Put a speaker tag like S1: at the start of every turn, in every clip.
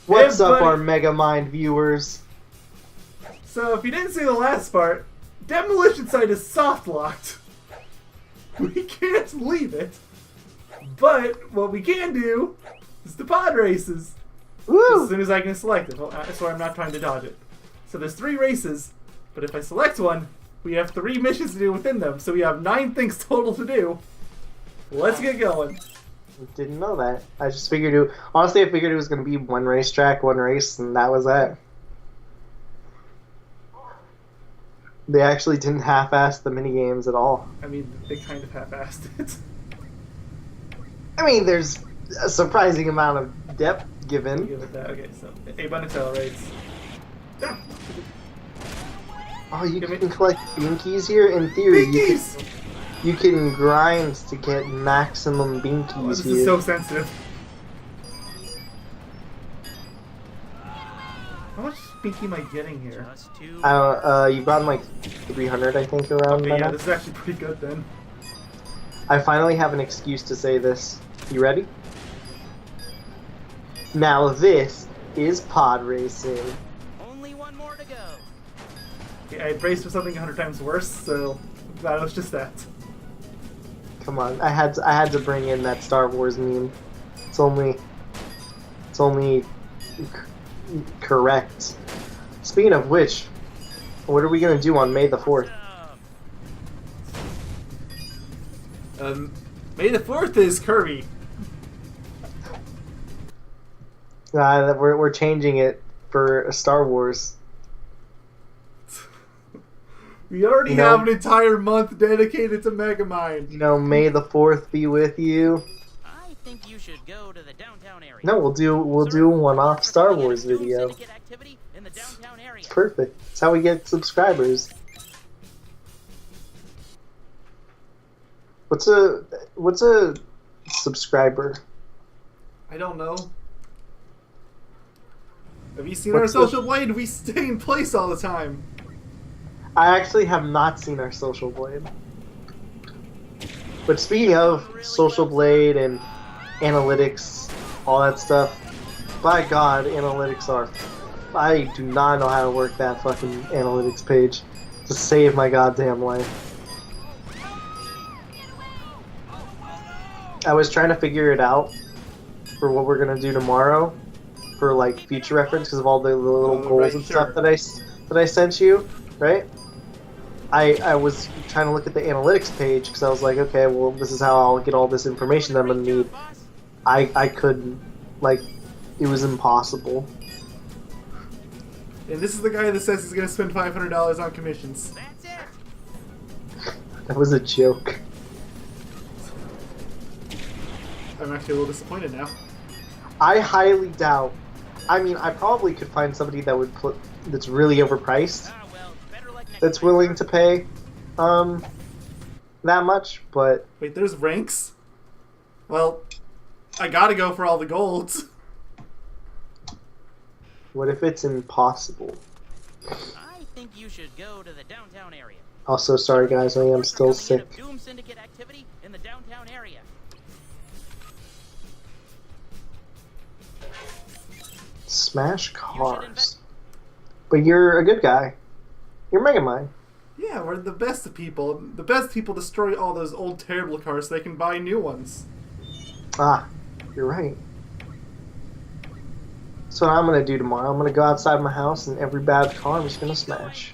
S1: What's up, our Megamind viewers?
S2: So, if you didn't see the last part, demolition site is soft locked. We can't leave it. But what we can do is the pod races.
S1: Woo!
S2: As soon as I can select it. So I'm not trying to dodge it. So there's 3 races, but if I select one, we have 3 missions to do within them. So we have 9 things total to do. Let's get going.
S1: Didn't know that. I just figured it. Honestly, I figured it was going to be one racetrack, one race, and that was that. They actually didn't half-ass the minigames at all.
S2: I mean, they kind of half-assed it.
S1: I mean, there's a surprising amount of depth given.
S2: Give it that. Okay, so A-button accelerates. Ah.
S1: Oh, you can collect binkies here? In theory,
S2: Binkies!
S1: you can grind to get maximum binkies
S2: Oh, this
S1: here.
S2: is so sensitive. How much binky am I getting here?
S1: You brought like 300, I think, around
S2: Okay,
S1: by
S2: yeah,
S1: now.
S2: this is actually pretty good then.
S1: I finally have an excuse to say this. You ready? Now this is pod racing.
S3: Only one more to go.
S2: Okay, I braced for something 100 times worse, so that was just that.
S1: Come on, I had to bring in that Star Wars meme. It's only correct. Speaking of which, what are we gonna do on May the 4th?
S2: May the 4th is Kirby.
S1: We're changing it for Star Wars.
S2: We already have an entire month dedicated to Megamind.
S1: You know, May the 4th be with you.
S3: I think you should go to the downtown area.
S1: No, we'll do a one-off Star Wars video. It's perfect. It's how we get subscribers. What's a subscriber?
S2: I don't know. Have you seen our social blade? We stay in place all the time.
S1: I actually have not seen our social blade. But speaking of social blade and analytics, all that stuff, by God, analytics are... I do not know how to work that fucking analytics page to save my goddamn life. I was trying to figure it out for what we're gonna do tomorrow, for like future reference, because of all the little goals and stuff that I sent you, right? I was trying to look at the analytics page because I was like, okay, well, this is how I'll get all this information I'm gonna need. I couldn't, like, it was impossible.
S2: And this is the guy that says he's gonna spend $500 on commissions.
S3: That's it.
S1: That was a joke.
S2: I'm actually a little disappointed now.
S1: I highly doubt. I mean, I probably could find somebody that would put that's really overpriced, that's willing to pay that much, but
S2: Wait, there's ranks? Well, I gotta go for all the golds.
S1: what if it's impossible?
S3: I think you should go to the downtown area.
S1: Also, sorry guys, I am still sick.
S3: Doom Syndicate activity in the downtown area.
S1: Smash cars. But you're a good guy. You're Megamind.
S2: Yeah, we're the best of people. The best people destroy all those old terrible cars so they can buy new ones.
S1: Ah, you're right. That's what I'm gonna do tomorrow. I'm gonna go outside my house and every bad car I'm just gonna smash.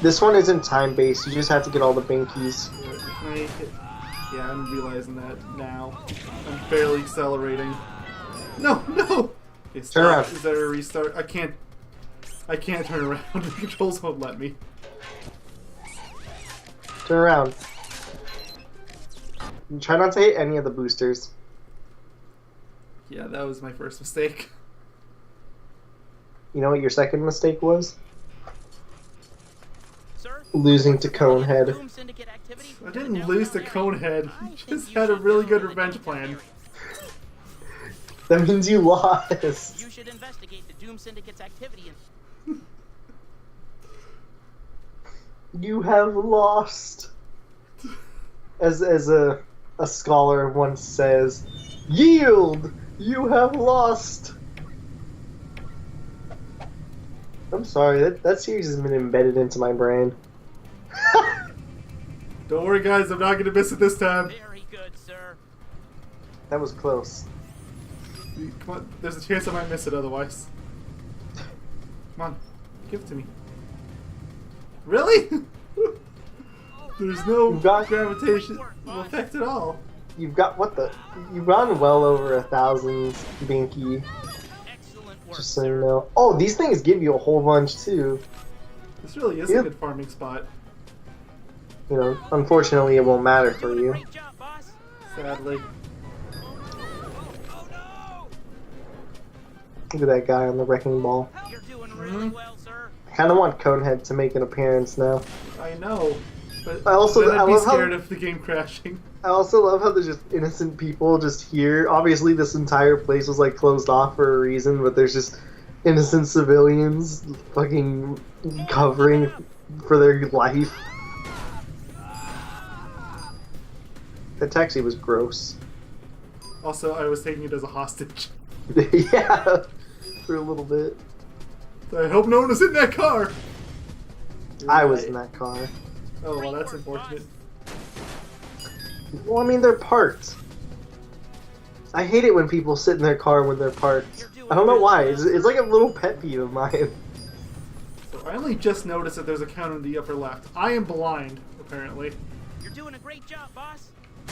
S1: This one isn't time-based, you just have to get all the binkies.
S2: Yeah, I'm realizing that now. I'm barely accelerating. No, no! Okay,
S1: Turn around.
S2: Is there a restart? I can't turn around. The controls won't let me.
S1: Turn around. Try not to hit any of the boosters.
S2: Yeah, that was my first mistake.
S1: You know what your second mistake was?
S3: Sir,
S1: Losing to Conehead.
S3: Doom Syndicate activity
S2: I
S3: in the
S2: didn't lose to
S3: downtown area.
S2: Conehead.
S3: I
S2: He
S3: think
S2: just
S3: you
S2: had a
S3: should
S2: really
S3: go
S2: good
S3: to the
S2: revenge
S3: downtown
S2: plan.
S3: area.
S1: That means you lost.
S3: You should investigate the Doom Syndicate's activity in...
S1: You have lost. As a scholar once says, yield! You have lost! I'm sorry, that series has been embedded into my brain.
S2: Don't worry, guys. I'm not going to miss it this time.
S3: Very good, sir.
S1: That was close.
S2: Come on. There's a chance I might miss it otherwise. Come on. Give it to me. Really? There's no gravitation effect at all.
S1: You've got you've gotten well over 1,000, Binky.
S3: Excellent work,
S1: Just so you
S3: sir.
S1: know. Oh, these things give you a whole bunch too.
S2: This really is a good farming spot.
S1: You know, unfortunately, it won't matter for
S3: Doing a
S1: you.
S3: great job, boss.
S2: Sadly.
S3: Oh no!
S1: Look at that guy on the wrecking ball.
S3: You're doing really well, sir.
S1: I kind of want Conehead to make an appearance now.
S2: I know. But
S1: I also-
S2: then I'd
S1: I
S2: be
S1: love how-
S2: scared of the game crashing.
S1: I also love how there's just innocent people just here. Obviously, this entire place was like closed off for a reason, but there's just innocent civilians fucking covering for their life. That taxi was gross.
S2: Also, I was taking it as a hostage.
S1: Yeah, for a little bit.
S2: I hope no one was in that car.
S1: I was in that car.
S2: Oh, well, that's unfortunate.
S1: Well, I mean, they're parked. I hate it when people sit in their car when they're parked. I don't know why. It's like a little pet peeve of mine.
S2: So I only just noticed that there's a count in the upper left. I am blind, apparently.
S3: You're doing a great job, boss.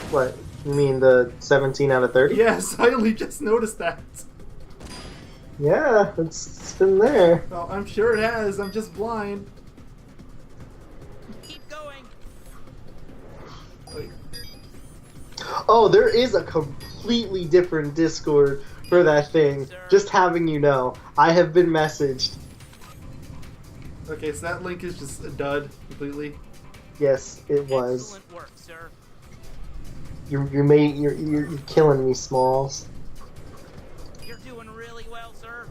S1: What? You mean the 17 out of 30?
S2: Yes, I only just noticed that.
S1: Yeah, it's been there.
S2: Well, I'm sure it has. I'm just blind.
S3: Keep going.
S2: Wait.
S1: Oh, there is a completely different Discord for that thing. Just having you know. I have been messaged.
S2: Okay, so that link is just a dud completely.
S1: Yes, it was.
S3: Excellent work, sir.
S1: You're killing me, Smalls.
S3: You're doing really well, sir.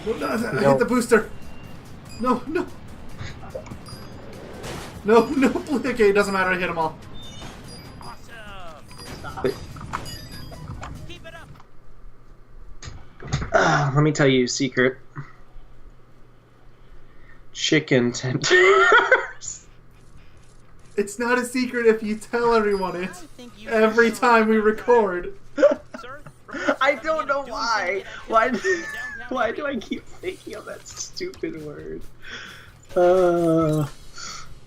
S2: No, no, I hit the booster. No, no. No, no. Okay, it doesn't matter. I hit them all.
S3: Awesome.
S1: Stop it.
S3: Keep it up.
S1: Let me tell you a secret. Chicken tenders.
S2: It's not a secret if you tell everyone it
S3: I think you
S2: every
S3: should
S2: time we
S3: know that.
S2: record.
S3: Sir,
S1: I don't know
S3: Doom
S1: why.
S3: Syndicate
S1: Why?
S3: activity in the downtown
S1: Why
S3: area.
S1: do I keep thinking of that stupid word?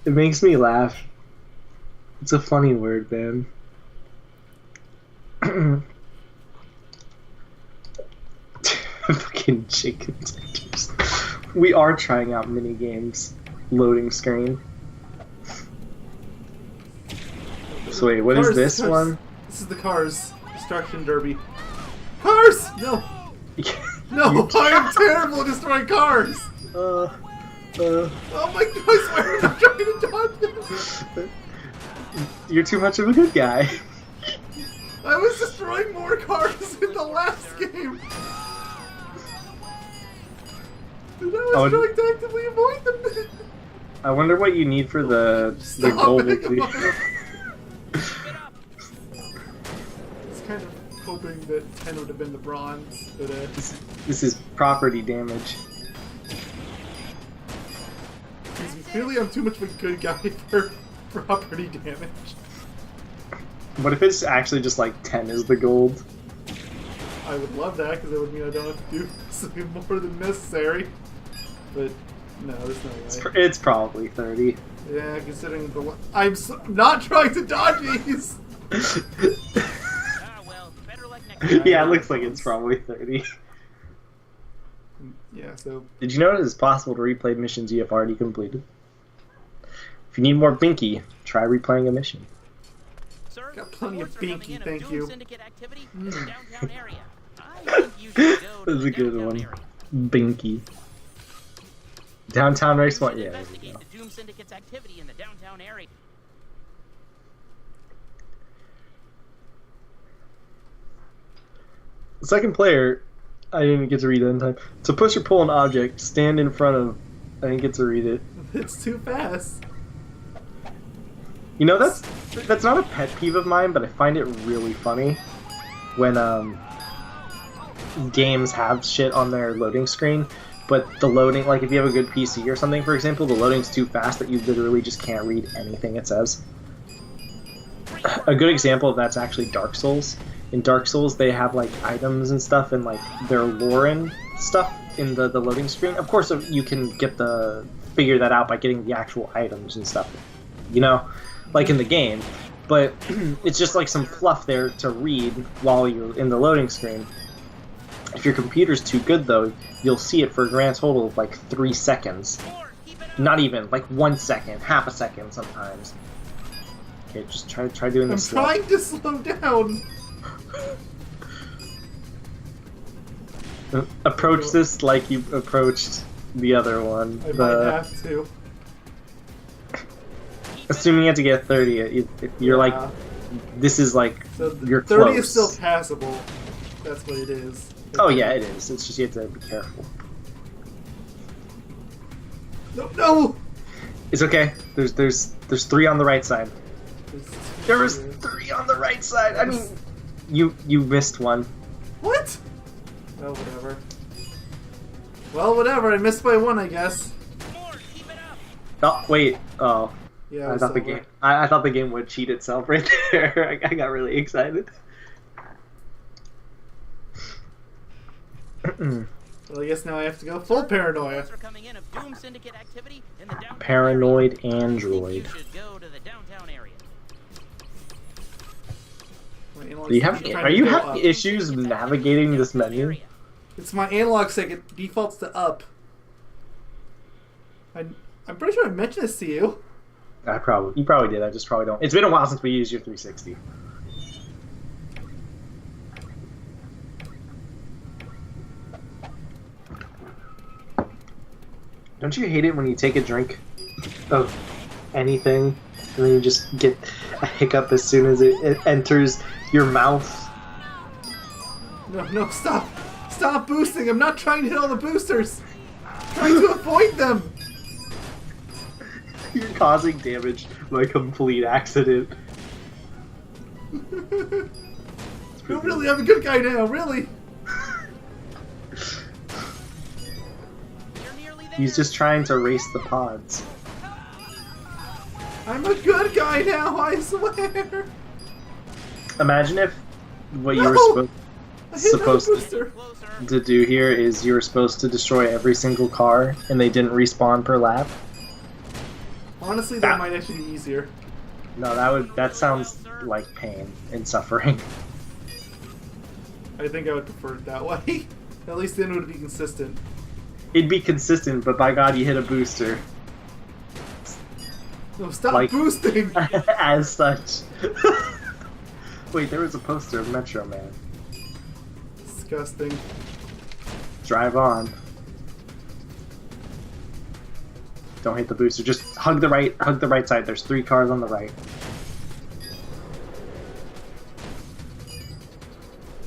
S1: It makes me laugh. It's a funny word, man. Fucking chicken tenders. We are trying out mini games. Loading screen. So wait, what is
S2: Cars,
S1: this
S2: cars.
S1: one?
S2: This is the Cars Destruction Derby. Cars! No! No! I am terrible at destroying cars! Oh my god, I swear I'm trying to dodge this!
S1: You're too much of a good guy.
S2: I was destroying more cars in the last game! And I was trying to actively avoid them!
S1: I wonder what you need for the
S2: Stop
S1: gold.
S2: it, come on. I was kind of hoping that 10 would have been the bronze, but
S1: This is property damage.
S2: clearly I'm too much of a good guy for property damage.
S1: What if it's actually just like 10 is the gold?
S2: I would love that because it would mean I don't have to do something more than necessary. But no, there's no way.
S1: It's probably 30.
S2: Yeah, considering the I'm not trying to dodge these.
S3: Ah, well, better luck next time.
S1: Yeah, it looks like it's probably 30.
S2: Yeah, so
S1: Did you know it is possible to replay missions you have already completed? If you need more Binky, try replaying a mission.
S3: Sir,
S2: Got plenty of
S3: reports are coming
S2: binky,
S3: in of
S2: thank
S3: Doom
S2: you.
S3: Syndicate activity in the downtown area. I think you should go to
S1: That's
S3: the
S1: a good
S3: downtown
S1: one.
S3: area.
S1: Binky. Downtown race
S3: You
S1: one?
S3: should
S1: Yeah, there you
S3: investigate
S1: go.
S3: the Doom Syndicate's activity in the downtown area.
S1: The second player, I didn't get to read it in time. To push or pull an object, stand in front of. I didn't get to read it.
S2: it's too fast.
S1: You know, that's not a pet peeve of mine, but I find it really funny when games have shit on their loading screen but the loading, like if you have a good PC or something, for example, the loading's too fast that you literally just can't read anything it says. A good example of that's actually Dark Souls. In Dark Souls, they have like items and stuff and like their lore and stuff in the loading screen. Of course, you can figure that out by getting the actual items and stuff, you know, like in the game. But it's just like some fluff there to read while you're in the loading screen. If your computer's too good, though, you'll see it for a grand total of like 3 seconds. Not even, like 1 second, half a second sometimes. Okay, just try doing this.
S2: I'm trying to slow down.
S1: Approach this like you approached the other one.
S2: I might have to.
S1: Assuming you have to get 30, you're like, this is like,
S2: so
S1: you're
S2: 30
S1: close.
S2: is still passable. That's what it is.
S1: Oh yeah, it is. It's just you have to be careful.
S2: No!
S1: It's okay. There's 3 on the right side. There was 3 on the right side. I mean, you missed one.
S2: What? Oh, whatever. Well, whatever. I missed by 1, I guess.
S1: Oh wait. Oh.
S2: Yeah.
S1: I thought the game. I thought the game would cheat itself right there. I got really excited.
S2: Well, I guess now I have to go full paranoia.
S1: Paranoid android. Are you having issues navigating this menu?
S2: It's my analog stick. It defaults to up. I'm pretty sure I mentioned this to you.
S1: You probably did. I just probably don't. It's been a while since we used your 360. Don't you hate it when you take a drink of anything and then you just get a hiccup as soon as it enters your mouth?
S2: No, stop! Stop boosting! I'm not trying to hit all the boosters! I'm trying to avoid them!
S1: You're causing damage by complete accident.
S2: No, really, I'm a good guy now, really!
S1: He's just trying to race the pods.
S2: I'm a good guy now, I swear!
S1: Imagine if what you were supposed
S2: to
S1: do here is you were supposed to destroy every single car and they didn't respawn per lap.
S2: Honestly, that might actually be easier.
S1: No, that sounds like pain and suffering.
S2: I think I would prefer it that way. At least then it would be consistent.
S1: It'd be consistent, but by God, you hit a booster.
S2: No, stop boosting!
S1: As such. Wait, there was a poster of Metro Man.
S2: Disgusting.
S1: Drive on. Don't hit the booster. Just hug the right side. There's 3 cars on the right.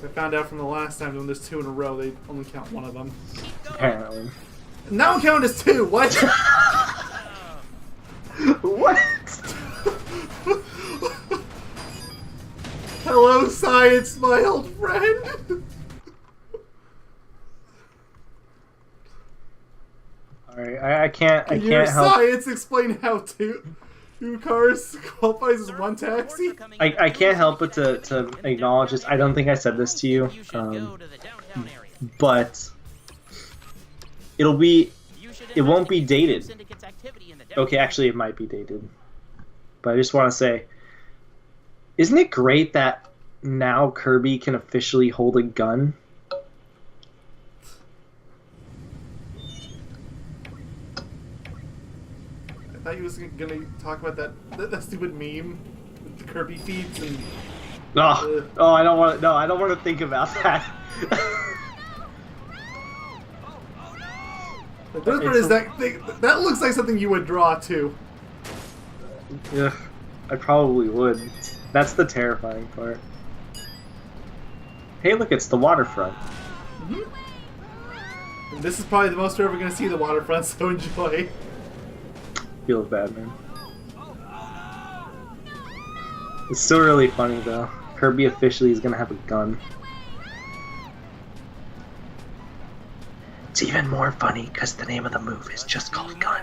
S2: I found out from the last time when there's 2 in a row, they only count 1 of them.
S1: Apparently.
S2: Now I'm counting as 2. What?
S1: What?
S2: Hello, science, my old friend.
S1: Alright, I can't help.
S2: Science explain how 2 cars qualifies as 1 taxi?
S1: I can't help but to acknowledge this. I don't think I said this to you, but it won't be dated. Okay, actually it might be dated. But I just want to say, isn't it great that now Kirby can officially hold a gun?
S2: I thought he was gonna talk about that stupid meme with the Kirby feeds and.
S1: I don't want to. No, I don't want to think about that.
S2: The best part is that looks like something you would draw too.
S1: Yeah, I probably would. That's the terrifying part. Hey, look, it's the waterfront.
S2: Mm-hmm. And this is probably the most we're ever going to see the waterfront, so enjoy.
S1: Feels bad, man. It's still really funny, though. Kirby officially is going to have a gun. It's even more funny because the name of the move is just called gun.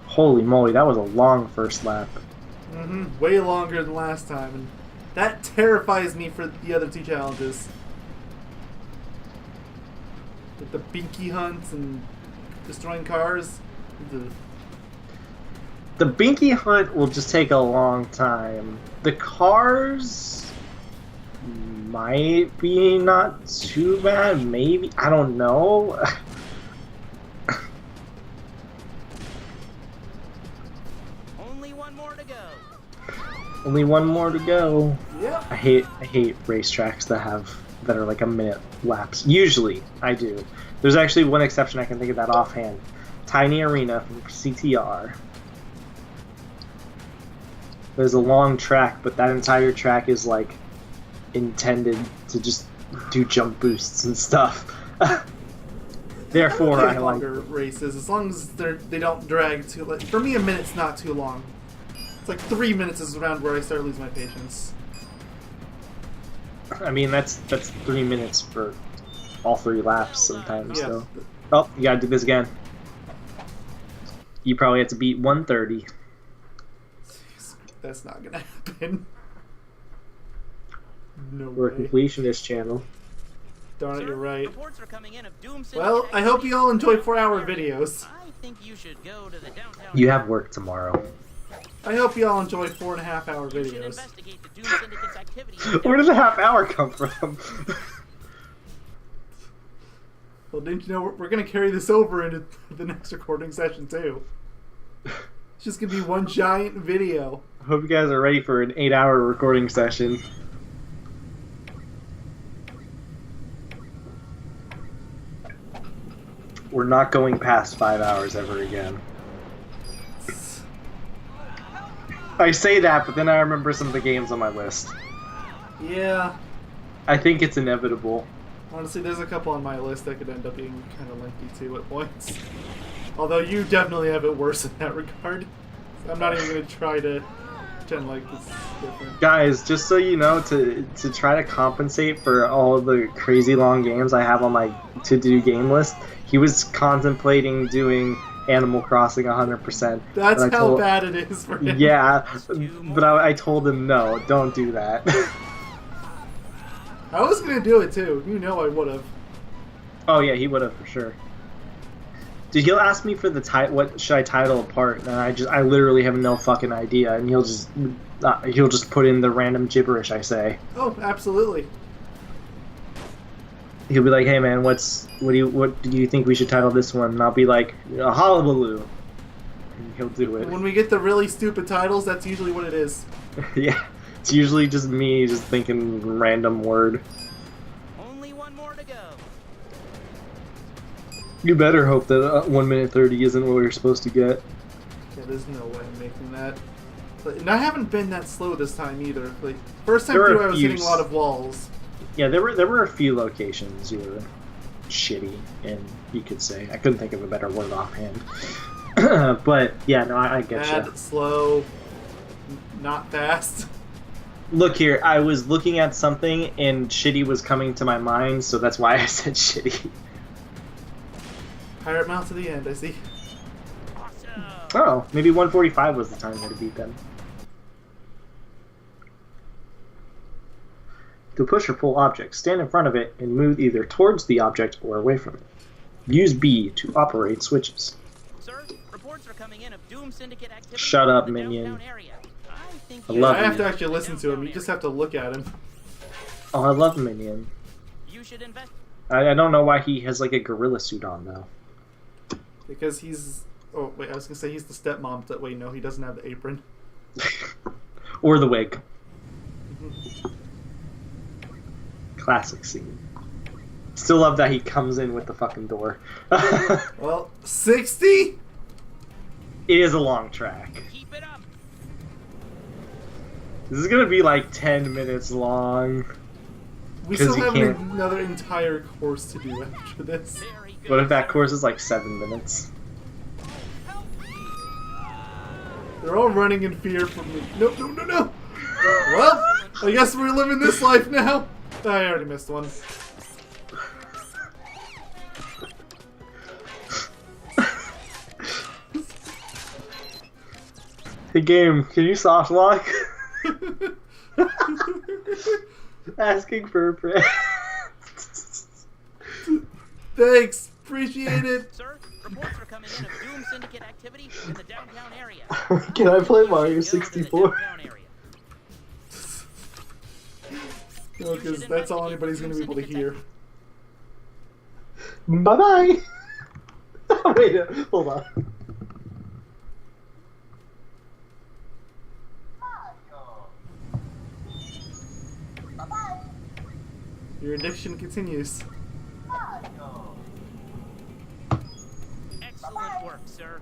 S1: Holy moly, that was a long first lap.
S2: Way longer than last time, and that terrifies me for the other two challenges. With the binky hunts and destroying cars.
S1: The binky hunt will just take a long time. The cars might be not too bad, maybe. I don't know.
S3: Only one more to go.
S1: Only one more to go.
S2: Yep.
S1: I hate racetracks that are like a minute laps. Usually, I do. There's actually one exception I can think of that offhand. Tiny Arena from CTR. There's a long track, but that entire track is like intended to just do jump boosts and stuff. Therefore, I like
S2: longer races as long as they don't drag too. Like, for me, a minute's not too long. It's like 3 minutes is around where I start losing my patience.
S1: I mean, that's 3 minutes for all 3 laps sometimes.
S2: Yeah.
S1: So. Oh, you gotta do this again. You probably have to beat 130.
S2: That's not gonna happen. No
S1: We're a
S2: way.
S1: completionist channel.
S2: Darn it, you're right.
S3: Reports are coming in of Doom Syndicate
S2: Well, I hope you all enjoy
S3: activity.
S2: 4-hour videos.
S3: I think you should go to the downtown.
S1: You have work tomorrow.
S2: I hope you all enjoy 4.5-hour
S3: You should
S2: videos.
S3: investigate the Doom Syndicate's activity.
S1: Where did the half hour come from?
S2: Well, didn't you know we're gonna carry this over into the next recording session too? It's just gonna be one giant video.
S1: I hope you guys are ready for an 8-hour recording session. We're not going past 5 hours ever again. I say that, but then I remember some of the games on my list.
S2: Yeah.
S1: I think it's inevitable.
S2: Honestly, there's a couple on my list that could end up being kind of lengthy too at points. Although you definitely have it worse in that regard. So I'm not even going to try to pretend like this is different.
S1: Guys, just so you know, to try to compensate for all of the crazy long games I have on my to-do game list, he was contemplating doing Animal Crossing 100%.
S2: That's how bad it is for him.
S1: Yeah, but I told him, no, don't do that.
S2: I was going to do it too. You know I would have.
S1: Oh yeah, he would have for sure. Dude, he'll ask me for the what should I title a part, and I literally have no fucking idea, and he'll just put in the random gibberish I say.
S2: Oh, absolutely.
S1: He'll be like, "Hey man, what do you think we should title this one?" And I'll be like, "A hullabaloo," and he'll do it.
S2: When we get the really stupid titles, that's usually what it is.
S1: Yeah, it's usually just me just thinking random word.
S3: Only one more to go.
S1: You better hope that 1 minute 30 isn't what we're supposed to get.
S2: Yeah, there's no way I'm making that. And I haven't been that slow this time either. Like, first time
S1: There were
S2: through,
S1: a
S2: I was
S1: few
S2: hitting a lot of walls.
S1: Yeah, there were a few locations you were shitty, and you could say. I couldn't think of a better word offhand. But yeah, no, I get
S2: Bad,
S1: you.
S2: slow, not fast.
S1: Look here, I was looking at something and shitty was coming to my mind, so that's why I said shitty.
S2: Pirate Mount to the end, I see.
S3: Awesome.
S1: Oh, maybe 145 was the time to beat them. To push or pull objects, stand in front of it and move either towards the object or away from it. Use B to operate switches.
S3: Sir, reports are coming in of Doom Syndicate activity.
S1: Shut up,
S3: in the
S1: minion.
S3: downtown area. I think
S1: I
S3: you
S1: love
S2: I have
S1: you.
S2: to actually listen to him. You just have to look at him.
S1: Oh, I love Minion.
S3: You should invest.
S1: I don't know why he has like a gorilla suit on though.
S2: Because he's... Oh, wait, I was going to say he's the stepmom, but wait, no, he doesn't have the apron.
S1: Or the wig. Classic scene. Still love that he comes in with the fucking door.
S2: Well, 60?
S1: It is a long track.
S3: Keep it up.
S1: This is gonna be like 10 minutes long.
S2: We
S1: 'Cause
S2: still
S1: you
S2: have
S1: can't-
S2: another entire course to do after this.
S3: Very good.
S1: What if that course is like 7 minutes?
S2: They're all running in fear from me. No, no, no, no! Well, I guess we're living this life now. I already missed one.
S1: Hey game, can you soft lock? Asking for a prayer.
S2: Thanks, appreciate it.
S3: Sir, reports are coming in of Doom Syndicate activity in the downtown area.
S1: Can I play
S3: You
S1: Mario
S3: should go to the
S1: 64?
S3: downtown area.
S2: No, because that's all anybody's gonna be able to hear.
S1: Bye bye. Wait, hold on.
S2: Your addiction continues.
S3: Excellent work, sir.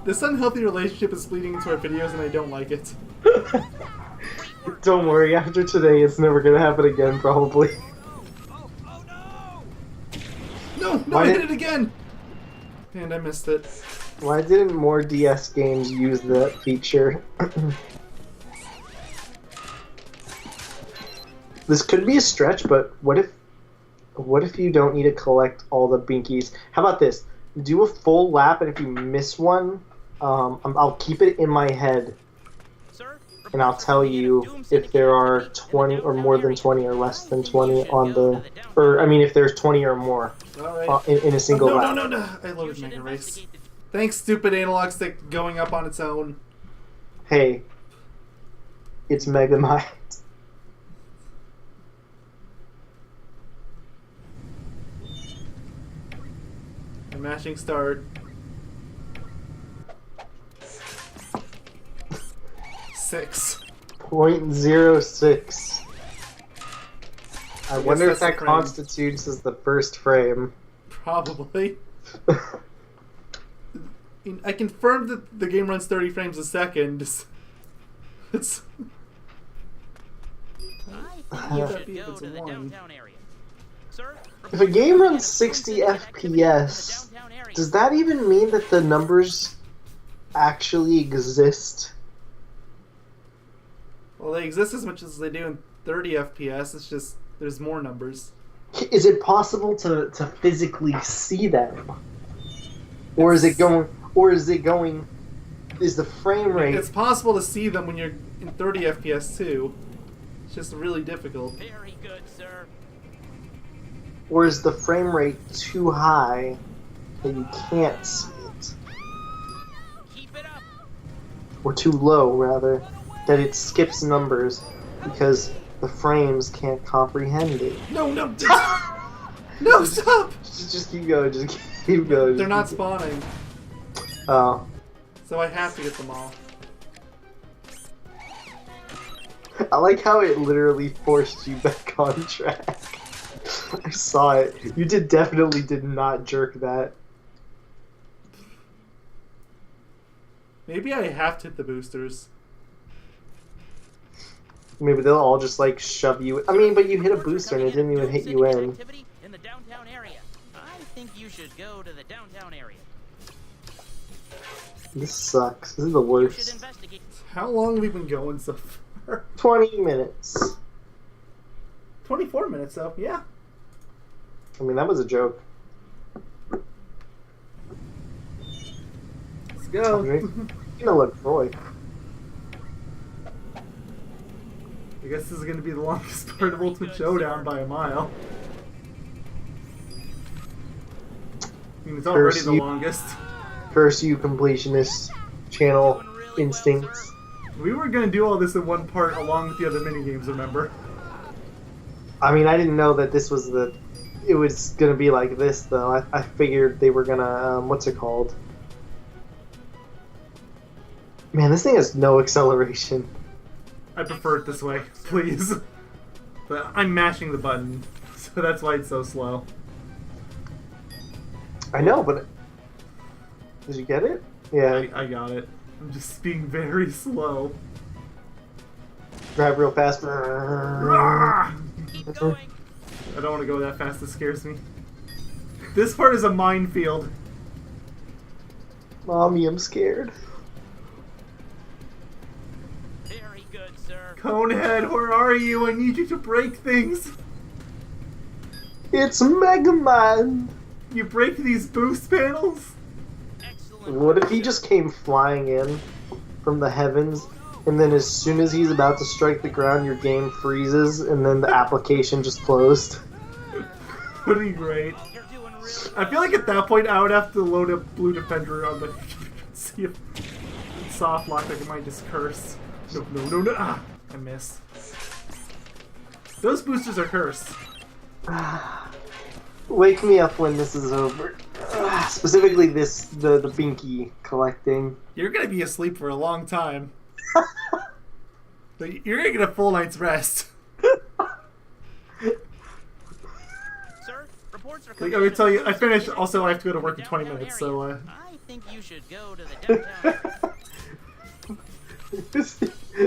S2: This unhealthy relationship is bleeding into our videos, and I don't like it.
S1: Don't worry, after today, it's never gonna happen again, probably.
S2: No,
S1: Why
S2: I hit
S1: did-
S2: it again! And I missed it.
S1: Why didn't more DS games use that feature? This could be a stretch, but what if you don't need to collect all the binkies? How about this? Do a full lap, and if you miss one, I'll keep it in my head,
S3: Sir,
S1: and I'll tell you if there are 20 or more than 20 or less than 20 on the, or I mean if there's 20 or more
S2: Alright.
S1: in a single
S2: No,
S1: lap.
S2: no. I loaded Mega Race. Thanks, stupid analog stick going up on its own.
S1: Hey, it's Megamind.
S2: I'm mashing start. 6.
S1: 0.06. I wonder if
S2: that's the
S1: that
S2: frame.
S1: constitutes as the first frame.
S2: Probably. I confirmed that the game runs 30 frames a second. It's...
S3: I
S2: That'd
S3: think
S2: be
S3: you
S2: if
S3: should
S2: it's
S3: go to the
S2: one.
S3: downtown area. Sir,
S1: If a game runs 60 FPS, does that even mean that the numbers actually exist?
S2: Well, they exist as much as they do in 30 FPS. It's just there's more numbers.
S1: Is it possible to physically see them? Or is it going... Is the frame rate...
S2: It's possible to see them when you're in 30 FPS too. It's just really difficult.
S3: very good, sir.
S1: Or is the frame rate too high that you can't see it?
S3: Keep it up.
S1: Or too low, rather, that it skips numbers because the frames can't comprehend it.
S2: No! No, stop!
S1: Just keep going, just keep going.
S2: They're not spawning,
S1: Oh.
S2: so I have to get them all.
S1: I like how it literally forced you back on track. I saw it. You definitely did not jerk that.
S2: Maybe I have to hit the boosters.
S1: Maybe they'll all just like shove you. I mean, but you hit a
S3: Reports are
S1: booster and it
S3: coming
S1: didn't even
S3: of
S1: hit
S3: Doom
S1: you
S3: Syndicate
S1: in.
S3: activity in the downtown area. I think you should go to the downtown area.
S1: This sucks. This is the
S3: You should
S1: worst.
S3: investigate.
S2: How long have we been going so far?
S1: 20 minutes.
S2: 24 minutes though, yeah.
S1: I mean, that was a joke.
S2: Let's go.
S1: You know what, Troy?
S2: I guess this is going to be the longest part of Ultimate Showdown by a mile. I mean, it's already the longest.
S1: Curse you, completionist channel instincts.
S2: We were going to do all this in one part along with the other minigames, remember?
S1: I mean, I didn't know that this was it was gonna be like this, though. I figured they were gonna, what's it called? Man, this thing has no acceleration.
S2: I prefer it this way, please. But I'm mashing the button, so that's why it's so slow.
S1: I know, but... Did you get it? Yeah,
S2: I got it. I'm just being very slow.
S1: drive real fast.
S3: Keep going.
S2: I don't want to go that fast, it scares me. This part is a minefield.
S1: Mommy, I'm scared.
S3: Very good, sir.
S2: Conehead, where are you? I need you to break things.
S1: It's Megamind!
S2: You break these boost panels?
S3: Excellent.
S1: What if he just came flying in from the heavens, and then as soon as he's about to strike the ground, your game freezes, and then the application just closed?
S2: Would be great.
S3: You're doing really
S2: I feel like at that point I would have to load a Blue Defender on the see if it's soft locked. I might just curse. No. Ah, I miss. Those boosters are cursed.
S1: Wake me up when this is over. Specifically the binky collecting.
S2: You're gonna be asleep for a long time. But you're gonna get a full night's rest.
S3: Sir, reports are
S2: Like, I would tell you, I finished. Also, I have to go to work in 20
S3: downtown
S2: minutes,
S3: area.
S2: so
S3: I think you should go to the downtown area.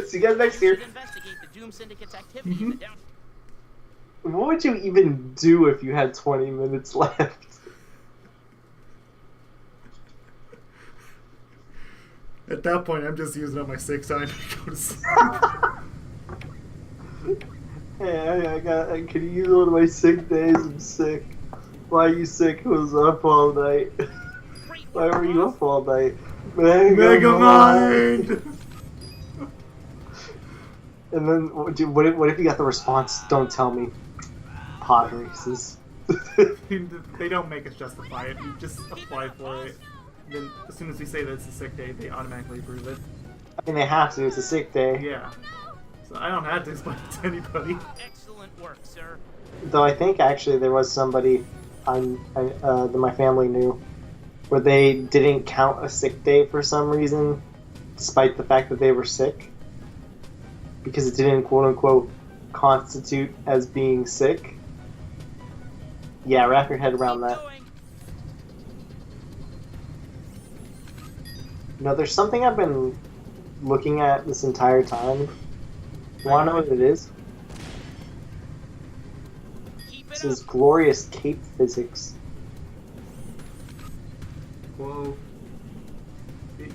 S1: See you guys next
S3: You
S1: year.
S3: should investigate the Doom Syndicate's activity in the downtown.
S1: What would you even do if you had 20 minutes left?
S2: at that point, I'm just using up my sick time to go to sleep.
S1: Hey, I could use one of my sick days. I'm sick. Why are you sick? I was up all night.
S3: Great
S1: Why
S3: work,
S1: were you
S3: boss.
S1: up all night?
S2: Megamind!
S1: And then, what if you got the response? Don't tell me. Pod races.
S2: They don't make us justify it. We just apply for it. Then, as soon as we say that it's a sick day, they automatically approve it.
S1: I mean, they have to. It's a sick day.
S2: Yeah. So I don't have to explain it to anybody.
S3: Excellent work, sir.
S1: Though I think actually there was somebody that my family knew where they didn't count a sick day for some reason, despite the fact that they were sick, because it didn't quote unquote constitute as being sick. Yeah, wrap your head around that.
S3: Going.
S1: No, there's something I've been looking at this entire time. You wanna know what it is?
S3: Keep
S1: This
S3: it
S1: is
S3: up.
S1: glorious cape physics.
S2: Whoa.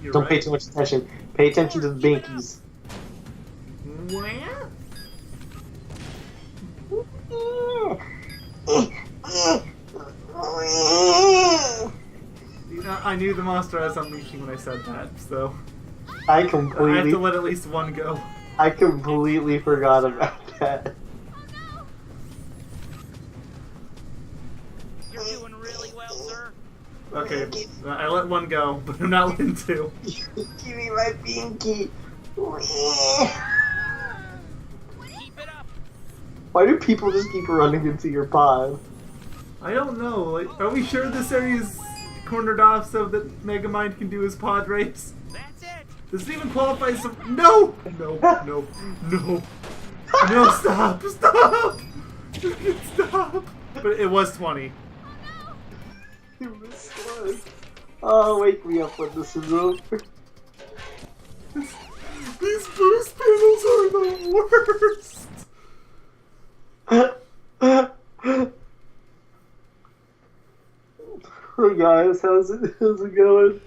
S2: You're
S1: Don't
S2: right.
S1: pay too much attention. Pay attention to the binkies.
S2: Where? You know, I knew the monster I was unleashing when I said that, so
S1: I
S2: I have to
S1: completely
S2: let at least one go.
S1: I completely forgot about that.
S3: You're doing really well, sir.
S2: Okay, I let one go, but I'm not letting two.
S1: Give me my binky.
S3: Keep it up.
S1: Why do people just keep running into your pod?
S2: I don't know. Like, are we sure this area is cornered off so that Megamind can do his pod race?
S3: That's it.
S2: Does it even qualify as some? No! No! No! No! No! Stop! Stop! Stop! But it was 20.
S1: You missed one. Oh, wake me up when this is over.
S2: These boost panels are the worst!
S1: Hey guys, how's it going?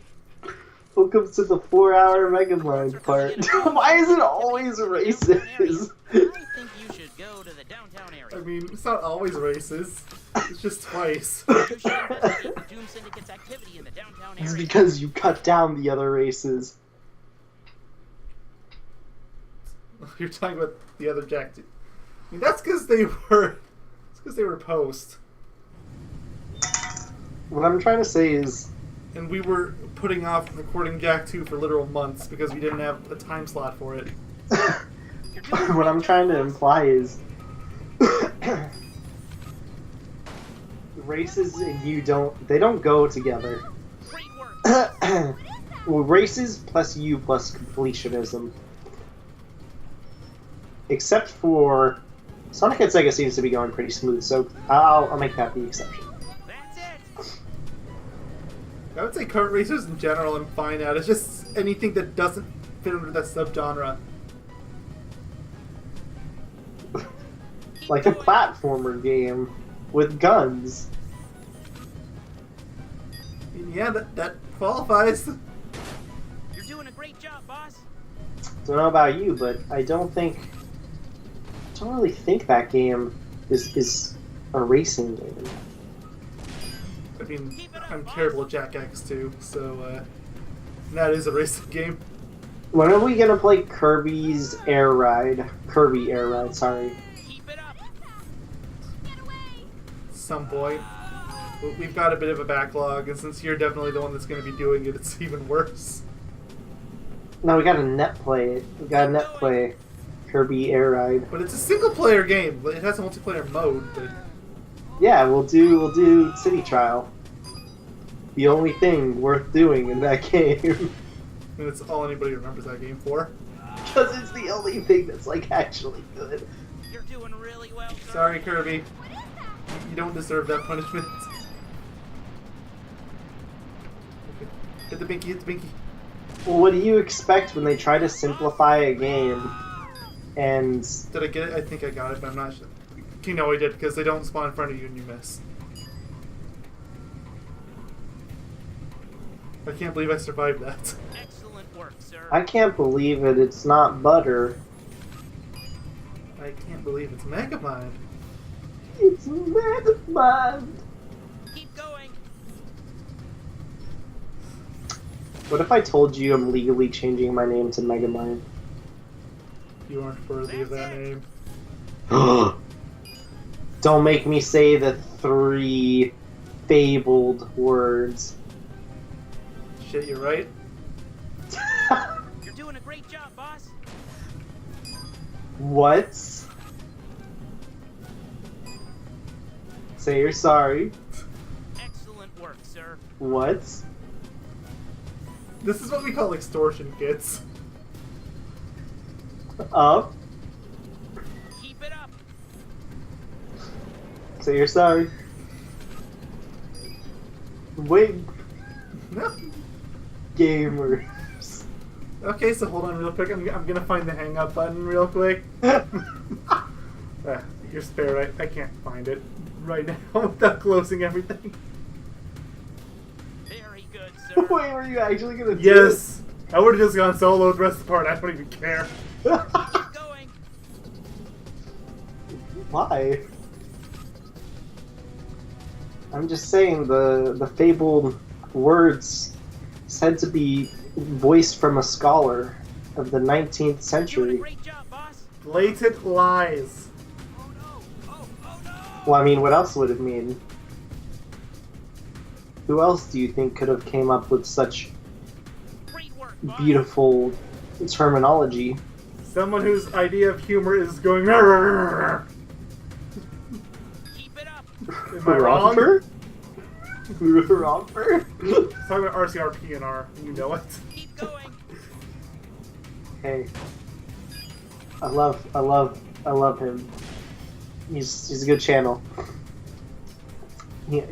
S1: Welcome to the 4-hour Megamind part. Why is it always races?
S3: I think you should go to the downtown area.
S2: I mean, it's not always races. It's just twice.
S3: You should investigate the Doom Syndicate's activity in the downtown
S1: It's
S3: area.
S1: because you cut down the other races.
S2: You're talking about the other Jack. I mean, that's because they were. It's because they were post,
S1: What I'm trying to say is,
S2: and we were putting off recording Jack 2 for literal months because we didn't have a time slot for it.
S1: what I'm trying to imply is, races and you they don't go together.
S3: Great work.
S1: Well, races plus you plus completionism. Except for Sonic and Sega seems to be going pretty smooth, so I'll make that the exception.
S3: That's it.
S2: I would say kart racers in general I'm fine at. It's just anything that doesn't fit under that subgenre.
S1: Like a platformer game with guns.
S2: I mean, yeah, that qualifies.
S3: You're doing a great job, boss.
S1: Don't know about you, but I don't think don't really think that game is a racing game.
S2: I mean, I'm terrible at Jack X2, so that is a racing game.
S1: When are we gonna play Kirby's Air Ride? Kirby Air Ride, sorry.
S3: Keep it up.
S2: Some point. We've got a bit of a backlog, and since you're definitely the one that's going to be doing it, it's even worse.
S1: No, we gotta net play it. We gotta net play Kirby Air Ride.
S2: But it's a single-player game. It has a multiplayer mode, but...
S1: Yeah, we'll do City Trial. The only thing worth doing in that game.
S2: And it's all anybody remembers that game for.
S1: Because it's the only thing that's, like, actually good.
S3: You're doing really well, sir.
S2: Sorry, Kirby. You don't deserve that punishment. Okay. Hit the binky, hit the binky.
S1: Well, what do you expect when they try to simplify a game and...
S2: Did I get it? I think I got it, but I'm not sure. You know I did, because they don't spawn in front of you and you miss. I can't believe I survived that.
S3: Excellent work, sir.
S1: I can't believe it, it's not butter.
S2: I can't believe it's Megamind.
S1: It's Megamind!
S3: Keep going.
S1: What if I told you I'm legally changing my name to Megamind?
S2: You aren't worthy of that name.
S1: Don't make me say the 3 fabled words.
S2: Shit, you're right.
S3: You're doing a great job, boss.
S1: What? Say you're sorry.
S3: Excellent work, sir.
S1: What?
S2: This is what we call extortion, kids.
S1: Up.
S3: Keep it up.
S1: Say you're sorry. Wait,
S2: No.
S1: gamers.
S2: Okay, so hold on real quick. I'm gonna find the hang up button real quick. You're spared. I can't find it right now without closing everything.
S3: Very good, sir.
S1: Wait, were you actually gonna do
S2: Yes! I would have just gone solo the rest of the part. I don't even care.
S1: it?
S3: Keep going.
S1: Why? I'm just saying the fabled words said to be voiced from a scholar of the 19th
S3: You're doing a
S1: century.
S3: great job, boss.
S2: Blatant lies.
S3: Oh no. Oh no.
S1: Well, I mean, what else would it mean? Who else do you think could have came up with such
S3: Great work, boss.
S1: beautiful terminology?
S2: Someone whose idea of humor is going. "Rrrr."
S3: Keep it up.
S2: Am I wrong?
S1: Romper? Romper?
S2: Talking about RCRPNR, you know it.
S3: Keep going.
S1: Hey, I love him. He's a good channel.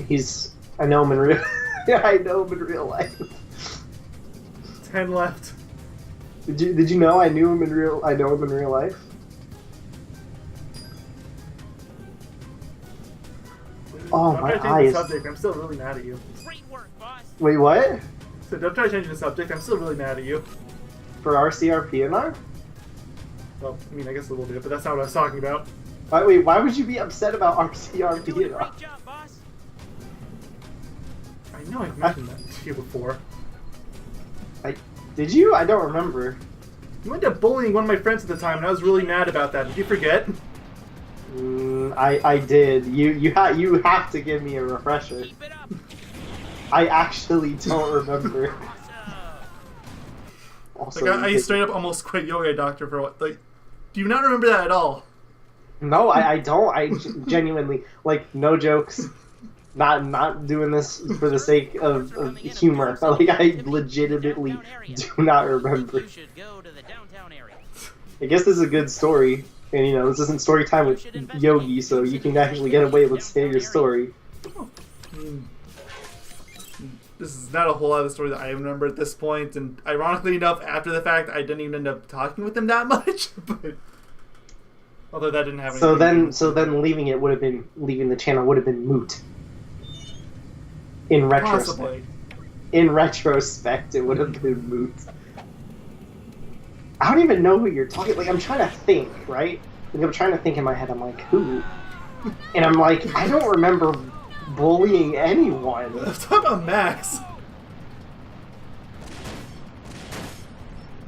S1: He's I know him in real. Yeah, I know him in real life.
S2: 10 left.
S1: Did you know I know him in real life? Oh,
S2: Don't
S1: my
S2: try to change
S1: eyes.
S2: the subject. I'm still really mad at you.
S3: Great work, boss.
S1: Wait, what?
S2: So don't try changing the subject. I'm still really mad at you.
S1: For RCRPNR?
S2: Well, I mean, I guess a little bit, but that's not what I was talking about.
S1: Why would you be upset about
S3: You're doing a
S1: RCRPNR?
S3: great job, boss.
S2: I know I've mentioned that to you before.
S1: Did you? I don't remember.
S2: You went to bullying one of my friends at the time, and I was really mad about that. Did you forget?
S1: I did. You have to give me a refresher.
S3: Keep it up.
S1: I actually don't remember.
S3: Awesome.
S1: Also,
S2: Like, I straight up almost quit Yoga Doctor for what? Like, do you not remember that at all?
S1: no, I don't. I genuinely, like, no jokes. Not doing this for the sake of humor. Like, I legitimately do not remember.
S3: You should go to the downtown area.
S1: I guess this is a good story. And, you know, this isn't story time with Yogi, so you can actually get away with saying your story.
S2: I mean, this is not a whole lot of the story that I remember at this point, and ironically enough, after the fact, I didn't even end up talking with him that much. But although that didn't happen.
S1: So then leaving the channel would have been moot. In retrospect.
S2: Possibly.
S1: In retrospect, it would have been moot. I don't even know who you're talking. Like, I'm trying to think, right? Like, I'm trying to think in my head. I'm like, who? And I'm like, I don't remember bullying anyone.
S2: I'm talking about Max.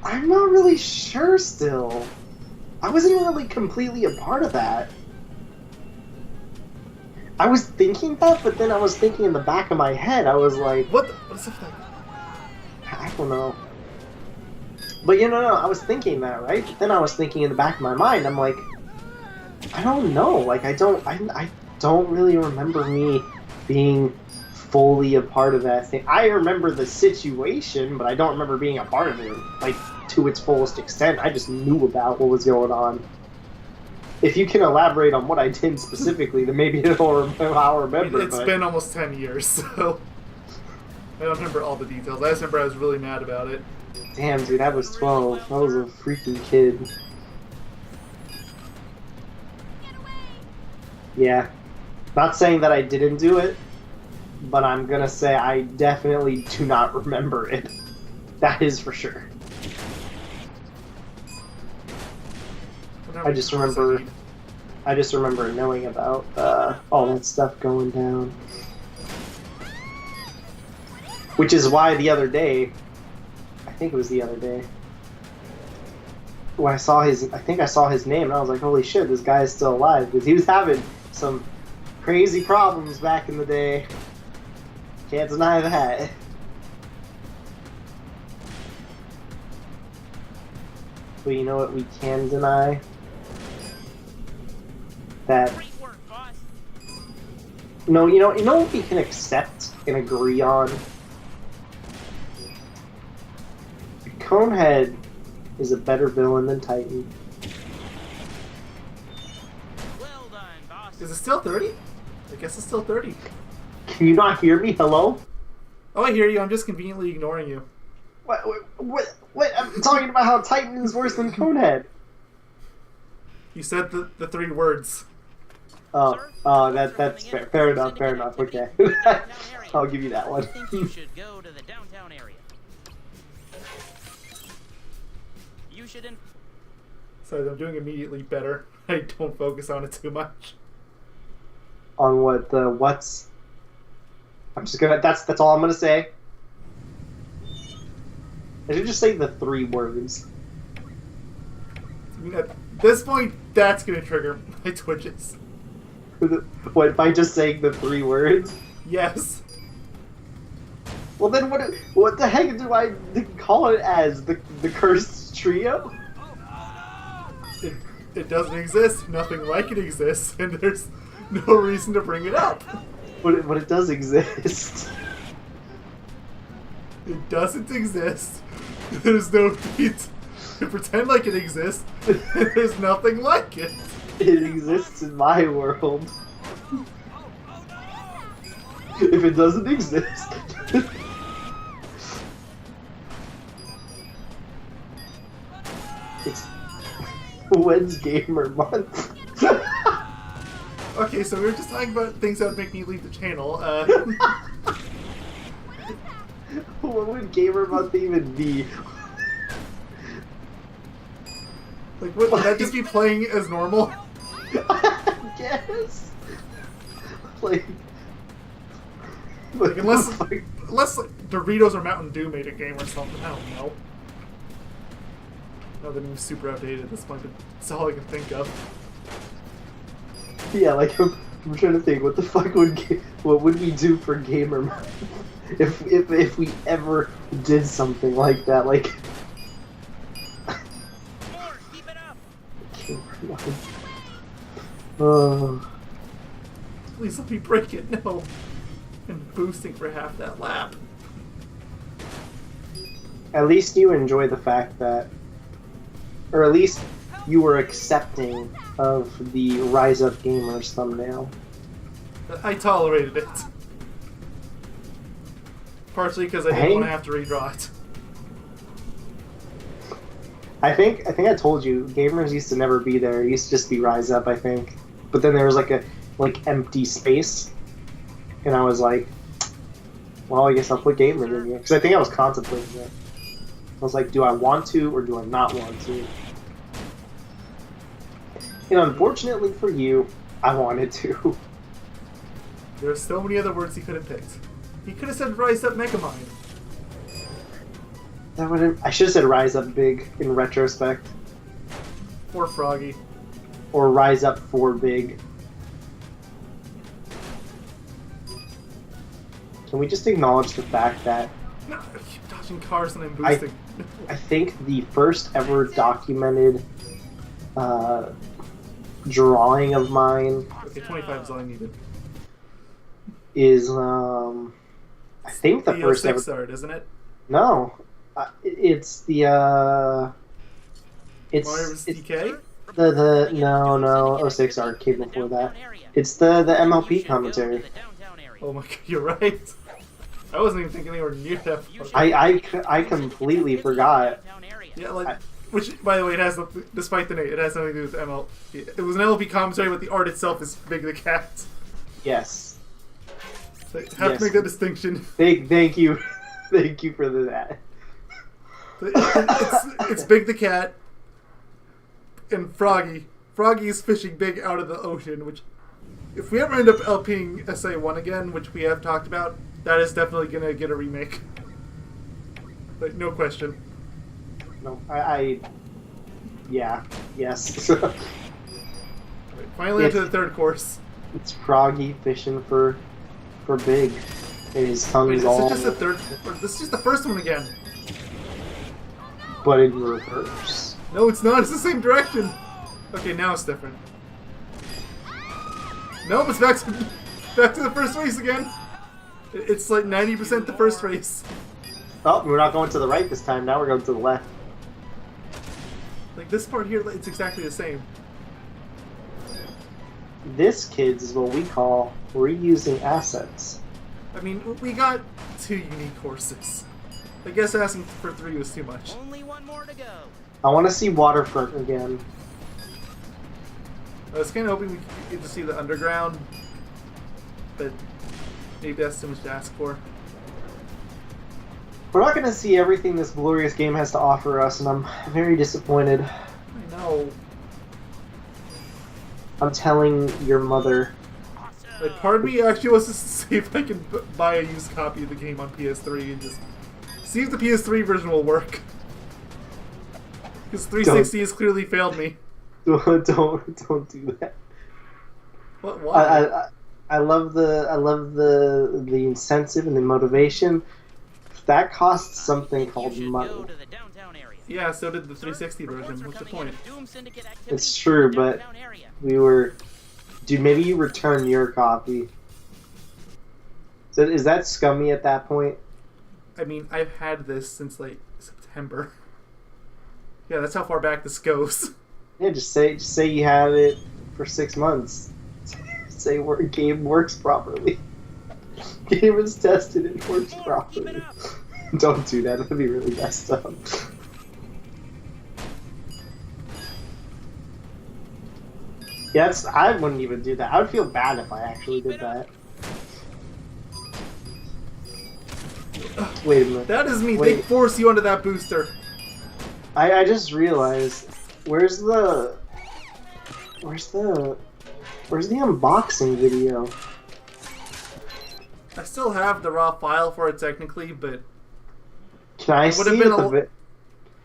S1: I'm not really sure still. I wasn't really completely a part of that. I was thinking that, but then I was thinking in the back of my head, I was like...
S2: What's the thing?
S1: I don't know. But no, I was thinking that, right? But then I was thinking in the back of my mind, I'm like... I don't know, like, I don't really remember me being fully a part of that thing. I remember the situation, but I don't remember being a part of it, like, to its fullest extent. I just knew about what was going on. If you can elaborate on what I did specifically, then maybe I'll remember.
S2: It's been almost 10 years, so I don't remember all the details. I just remember I was really mad about it.
S1: Damn, dude, I was 12. I was a freaking kid. Yeah. Not saying that I didn't do it, but I'm gonna say I definitely do not remember it. That is for sure. I just remember knowing about all that stuff going down. Which is why the other day, I think it was the other day, when I saw I think I saw his name, and I was like, holy shit, this guy is still alive, because he was having some crazy problems back in the day. Can't deny that. But you know what we can deny? That... No, you know what we can accept and agree on? Conehead is a better villain than Titan.
S3: Well done, boss.
S2: Is it still 30? I guess it's still 30.
S1: Can you not hear me? Hello?
S2: Oh, I hear you. I'm just conveniently ignoring you.
S1: What? I'm talking about how Titan is worse than Conehead.
S2: You said the 3 words.
S1: Oh, that's fair. Fair enough. Okay. I'll give you that one.
S3: I think you should go to the downtown area. You should
S2: Sorry, I'm doing immediately better. I don't focus on it too much.
S1: On what's? I'm just gonna. That's all I'm gonna say. I should just say the 3 words.
S2: I mean, at this point, that's gonna trigger my twitches.
S1: What, by just saying the 3 words?
S2: Yes.
S1: Well then what the heck do I call it as? The cursed trio?
S2: It doesn't exist, nothing like it exists, and there's no reason to bring it up.
S1: But it does exist.
S2: It doesn't exist. There's no need to pretend like it exists, and there's nothing like it.
S1: It exists in my world. If it doesn't exist... It's... When's Gamer Month?
S2: Okay, so we were just talking about things that would make me leave the channel.
S1: What would Gamer Month even be?
S2: Like, would that just be playing as normal?
S1: I guess. Like
S2: unless like, Doritos or Mountain Dew made a game or something, I don't know. No, the name's super outdated at this point, but that's all I can think of.
S1: Yeah, like I'm trying to think, what the fuck what would we do for Gamer Month if we ever did something like that? Like,
S3: keep it up.
S1: Gamer Month. Oh.
S2: Please let me break it, no. And boosting for half that lap.
S1: At least you enjoy the fact that, or at least you were accepting of the Rise Up Gamers thumbnail.
S2: I tolerated it. Partially because I didn't want to have to redraw it.
S1: I think I told you, gamers used to never be there. It used to just be Rise Up, I think. But then there was like a empty space, and I was like, well, I guess I'll put gamers in here, because I think I was contemplating it. I was like, do I want to or do I not want to? And unfortunately for you, I wanted to.
S2: There are so many other words he could have picked. He could have said Rise Up Megamind.
S1: That would have, I should have said Rise Up Big in retrospect.
S2: Or Froggy.
S1: Or Rise Up 4 Big. Can we just acknowledge the fact that
S2: No, I keep dodging cars and I'm boosting.
S1: I think the first ever documented drawing of mine
S2: Okay, 25 is all I needed.
S1: is I think the first ever.
S2: art, isn't it?
S1: No, it's the
S2: Mario's
S1: it's
S2: DK?
S1: the no 06 art came before that. It's the MLP commentary.
S2: Oh my god, you're right. I wasn't even thinking anywhere near that part.
S1: I completely forgot.
S2: Yeah, like, which, by the way, it has, despite the name, it has nothing to do with ML. It was an MLP commentary, but the art itself is Big the Cat.
S1: Yes.
S2: Like, have
S1: Yes.
S2: to make that distinction.
S1: Thank you, thank you for that.
S2: It's Big the Cat and Froggy. Froggy is fishing Big out of the ocean, which, if we ever end up LPing SA1 again, which we have talked about, that is definitely gonna get a remake. Like, no question.
S1: No, yeah, yes.
S2: Right, finally
S1: Yes.
S2: into the third course.
S1: It's Froggy fishing for Big. And his tongue
S2: Wait,
S1: is
S2: is
S1: all,
S2: it just the third? Or this is just the first one again.
S1: but in reverse.
S2: No, it's not. It's the same direction. Okay, now it's different. Nope, it's back to the first race again. It's like 90% the first race.
S1: Oh, we're not going to the right this time. Now we're going to the left.
S2: Like this part here, it's exactly the same.
S1: This, kids, is what we call reusing assets.
S2: I mean, we got 2 unique horses. I guess asking for 3 was too much.
S3: Only one more to go.
S1: I want to see Waterfront again.
S2: I was kind of hoping we could get to see the underground, but maybe that's too much to ask for.
S1: We're not going to see everything this glorious game has to offer us, and I'm very disappointed.
S2: I know.
S1: I'm telling your mother.
S2: Like, part of me actually wants to see if I can buy a used copy of the game on PS3 and just see if the PS3 version will work. Because 360 has clearly failed me.
S1: Don't do that.
S2: What? Why?
S1: I love the incentive and the motivation. That costs something called
S3: You should
S1: money.
S3: go to the downtown area.
S2: Yeah, so did the 360 version. What's the point?
S1: It's true, but we were... Dude, maybe you return your copy. So is that scummy at that point?
S2: I mean, I've had this since like September. Yeah, that's how far back this goes.
S1: Yeah, just say you had it for 6 months. Say game works properly. Game is tested, it works properly. Don't do that, that'd be really messed up. Yeah, I wouldn't even do that. I would feel bad if I actually did that. Wait a minute.
S2: That is me.
S1: Wait.
S2: They force you onto that booster.
S1: I just realized, where's the unboxing video?
S2: I still have the raw file for it technically, but
S1: Can I
S2: It
S1: see
S2: would've been
S1: it?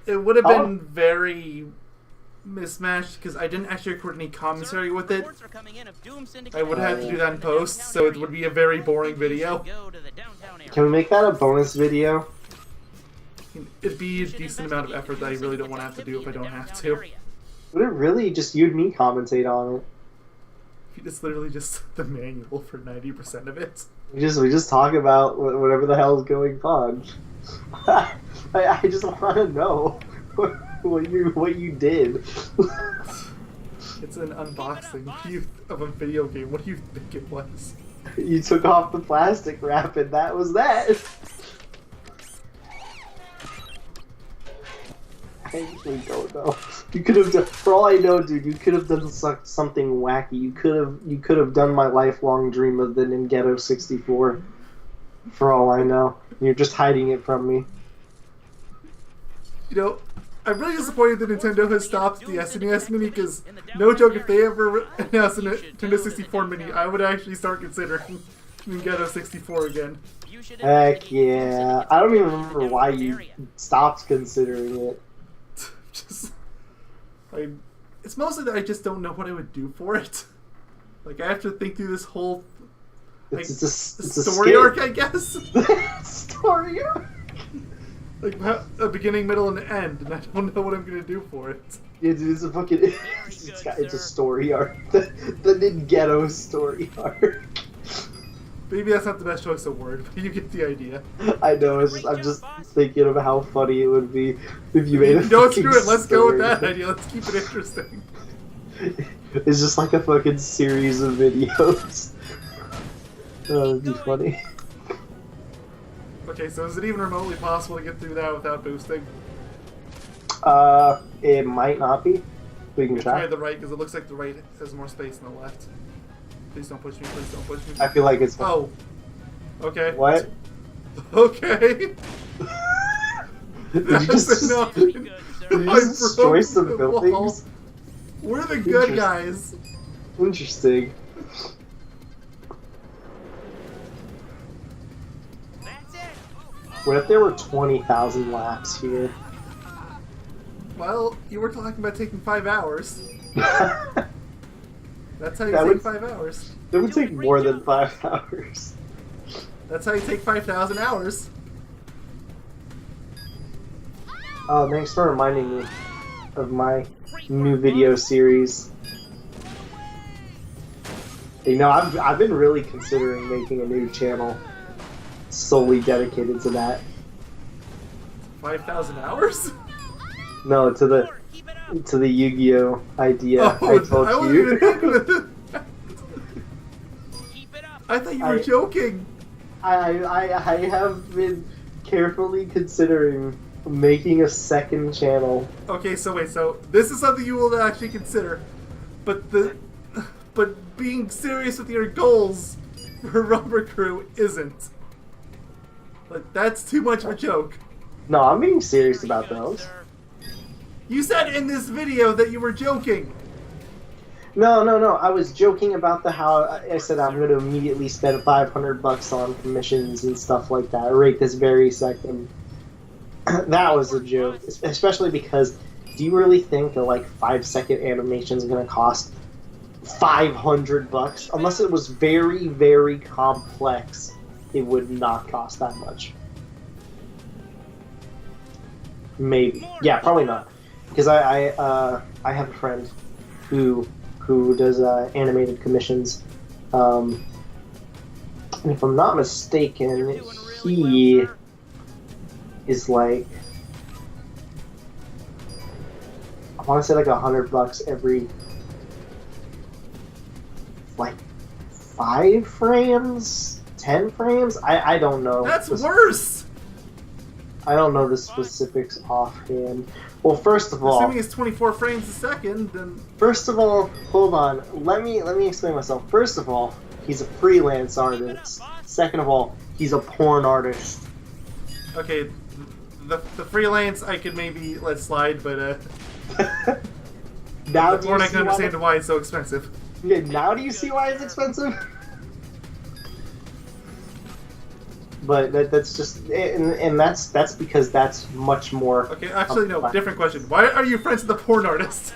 S2: it would have
S1: Oh.
S2: been very mismatched because I didn't actually record any commentary with it. I would have to do that in post, so it would be a very boring video.
S1: Can we make that a bonus video?
S2: It'd be a decent amount of effort that I really don't want to have to do if I don't have to.
S1: Would it really just you and me commentate on it?
S2: It's literally just the manual for 90% of it.
S1: We just talk about whatever the hell is going on. I just want to know what you did.
S2: It's an unboxing of a video game. What do you think it was?
S1: You took off the plastic wrap and that was that. I actually don't know. You could have done, for all I know, dude. You could have done something wacky. You could have done my lifelong dream of the Nintendo 64. For all I know, you're just hiding it from me.
S2: You know, I'm really disappointed that Nintendo has stopped the SNES Mini, because no joke, if they ever announce a Nintendo 64 Mini, I would actually start considering Nintendo 64 again.
S1: Heck yeah. I don't even remember why you stopped considering it.
S2: It's mostly that I just don't know what I would do for it. Like, I have to think through this whole
S1: It's a
S2: story arc, I guess?
S1: Story arc?
S2: Like, a beginning, middle, and end, and I don't know what I'm gonna do for it.
S1: Yeah, dude, it's a fucking... it's a story arc. The Nintendo story arc.
S2: Maybe that's not the best choice of word, but you get the idea.
S1: I know, I'm just thinking of how funny it would be if you made a
S2: No,
S1: fucking
S2: screw it, let's go with that
S1: story.
S2: idea, let's keep it interesting.
S1: It's just like a fucking series of videos. Oh, that'd be funny.
S2: Okay, so is it even remotely possible to get through that without boosting?
S1: It might not be. We can
S2: Try
S1: try.
S2: the right, because it looks like the right has more space than the left. Please don't push me, please don't push me.
S1: I feel like it's...
S2: Oh. Okay.
S1: What?
S2: Okay.
S1: Did you just,
S2: No,
S1: did you
S2: I
S1: just destroy
S2: broke
S1: some
S2: the
S1: buildings?
S2: wall. We're the good guys.
S1: Interesting.
S3: That's it.
S1: What if there were 20,000 laps here?
S2: Well, you were talking about taking 5 hours. That's how you
S1: That
S2: take
S1: would-
S2: 5 hours.
S1: It would take more than 5 hours.
S2: That's how you take 5,000 hours.
S1: Oh, thanks for reminding me of my new video series. You know, I've been really considering making a new channel solely dedicated to that.
S2: 5,000 hours?
S1: No, to the Yu-Gi-Oh idea I told
S2: I wasn't
S1: you.
S2: even thinking of that.
S3: Keep it up.
S2: I thought you were joking.
S1: I have been carefully considering making a second channel.
S2: Okay, so wait, so this is something you will actually consider, but being serious with your goals for Rubber Crew isn't. Like, that's too much of a joke.
S1: No, I'm being serious about those.
S2: You said in this video that you were joking.
S1: No. I was joking about how I said I'm going to immediately spend $500 on commissions and stuff like that right this very second. That was a joke, especially because do you really think that like 5-second animation is going to cost $500? Unless it was very, very complex, it would not cost that much. Maybe. Yeah, probably not. Because I have a friend who does animated commissions, and if I'm not mistaken, he is like, I want to say like $100 every like 5 frames, 10 frames. I don't know.
S2: That's worse.
S1: I don't know the specifics offhand. Well, first of all,
S2: Assuming it's 24 frames a second, then
S1: first of all, hold on. Let me explain myself. First of all, he's a freelance artist. Second of all, he's a porn artist.
S2: okay. The freelance I could maybe let slide, but
S1: Now
S2: the
S1: do
S2: porn
S1: you
S2: I
S1: see
S2: can understand why it's so expensive.
S1: Yeah, now do you see why it's expensive? But that's just, and that's because that's much more.
S2: Okay, actually no. Different question. Why are you friends with the porn artist?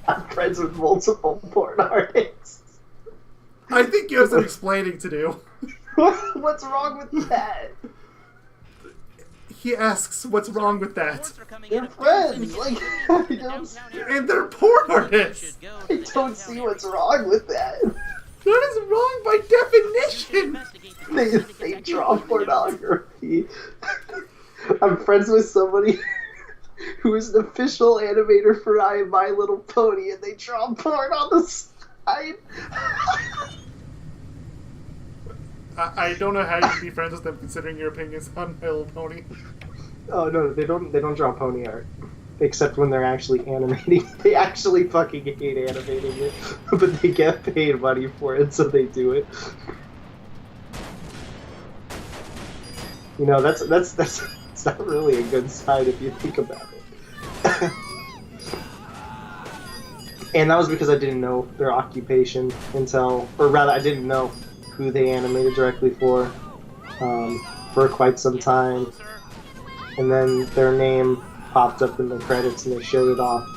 S1: I'm friends with multiple porn artists.
S2: I think you have some explaining to do.
S1: What's wrong with that?
S2: He asks, "What's wrong with that?"
S1: They're friends. Like,
S2: And they're porn artists.
S1: I don't see what's wrong with that.
S2: That is wrong by definition.
S1: They draw pornography. I'm friends with somebody who is an official animator for My Little Pony, and they draw porn on the side.
S2: I don't know how you can be friends with them considering your opinions on My Little Pony.
S1: Oh no, they don't draw pony art. Except when they're actually animating. They actually fucking hate animating it. But they get paid money for it, so they do it. You know, that's not really a good sign if you think about it. And that was because I didn't know their occupation until, or rather, I didn't know who they animated directly for quite some time. And then their name popped up in the credits and they showed it off.